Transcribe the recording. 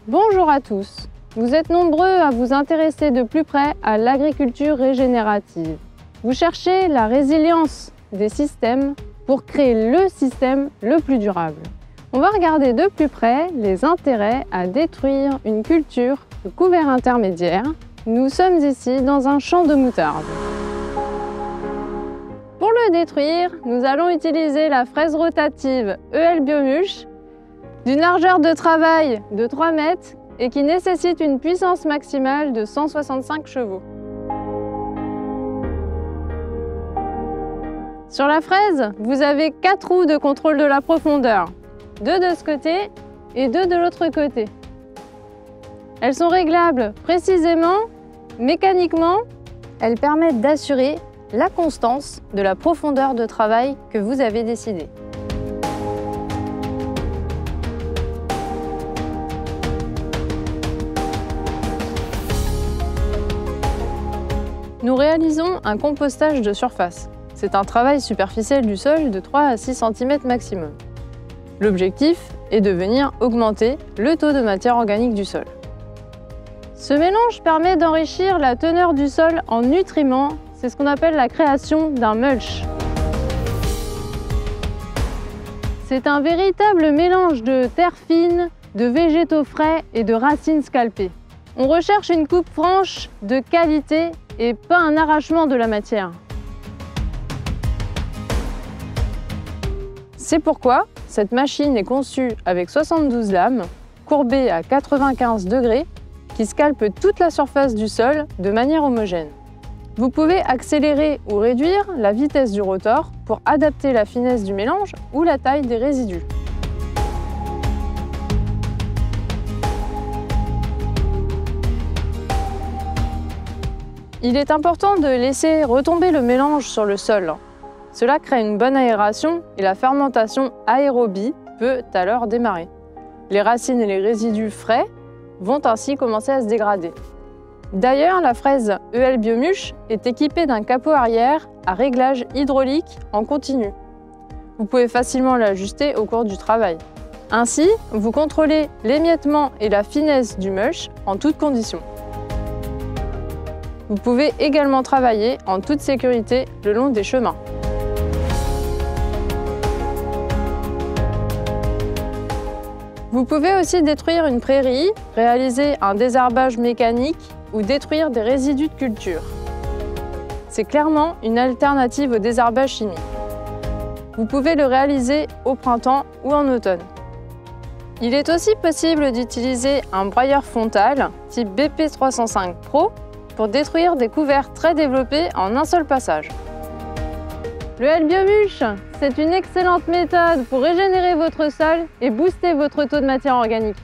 Bonjour à tous. Vous êtes nombreux à vous intéresser de plus près à l'agriculture régénérative. Vous cherchez la résilience des systèmes pour créer le système le plus durable. On va regarder de plus près les intérêts à détruire une culture de couvert intermédiaire. Nous sommes ici dans un champ de moutarde. Pour le détruire, nous allons utiliser la fraise rotative EL Biomulch d'une largeur de travail de 3 mètres et qui nécessite une puissance maximale de 165 chevaux. Sur la fraise, vous avez 4 roues de contrôle de la profondeur, 2 de ce côté et 2 de l'autre côté. Elles sont réglables précisément, mécaniquement. Elles permettent d'assurer la constance de la profondeur de travail que vous avez décidé. Nous réalisons un compostage de surface. C'est un travail superficiel du sol de 3 à 6 cm maximum. L'objectif est de venir augmenter le taux de matière organique du sol. Ce mélange permet d'enrichir la teneur du sol en nutriments. C'est ce qu'on appelle la création d'un mulch. C'est un véritable mélange de terre fine, de végétaux frais et de racines scalpées. On recherche une coupe franche de qualité et pas un arrachement de la matière. C'est pourquoi cette machine est conçue avec 72 lames, courbées à 95 degrés, qui scalpent toute la surface du sol de manière homogène. Vous pouvez accélérer ou réduire la vitesse du rotor pour adapter la finesse du mélange ou la taille des résidus. Il est important de laisser retomber le mélange sur le sol. Cela crée une bonne aération et la fermentation aérobie peut alors démarrer. Les racines et les résidus frais vont ainsi commencer à se dégrader. D'ailleurs, la fraise EL Biomulch est équipée d'un capot arrière à réglage hydraulique en continu. Vous pouvez facilement l'ajuster au cours du travail. Ainsi, vous contrôlez l'émiettement et la finesse du mulch en toutes conditions. Vous pouvez également travailler en toute sécurité le long des chemins. Vous pouvez aussi détruire une prairie, réaliser un désherbage mécanique ou détruire des résidus de culture. C'est clairement une alternative au désherbage chimique. Vous pouvez le réaliser au printemps ou en automne. Il est aussi possible d'utiliser un broyeur frontal type BP305 Pro pour détruire des couverts très développés en un seul passage. Le EL Biomulch, c'est une excellente méthode pour régénérer votre sol et booster votre taux de matière organique.